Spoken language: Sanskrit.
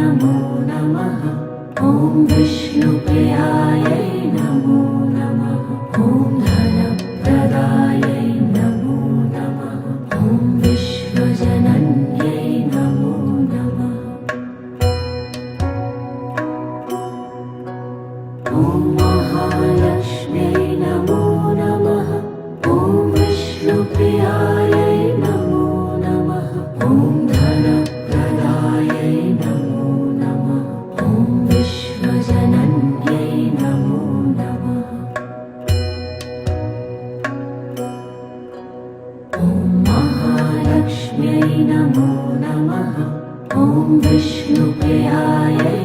नमो नमः। ॐ विष्णुप्रियायै नमो नमः। ॐ धनप्रदायै नमो नमः। ॐ विश्वजनन्यै नमो नमः। ॐ महालक्ष्म्यै नमो नमः। ॐ विष्णुप्रियायै नमो नमः। ॐ धनप्रदायै नमो नमः। ॐ विश्वजनन्यै नमो नमः। ॐ महालक्ष्म्यै नमो नमः। ॐ विष्णुप्रियायै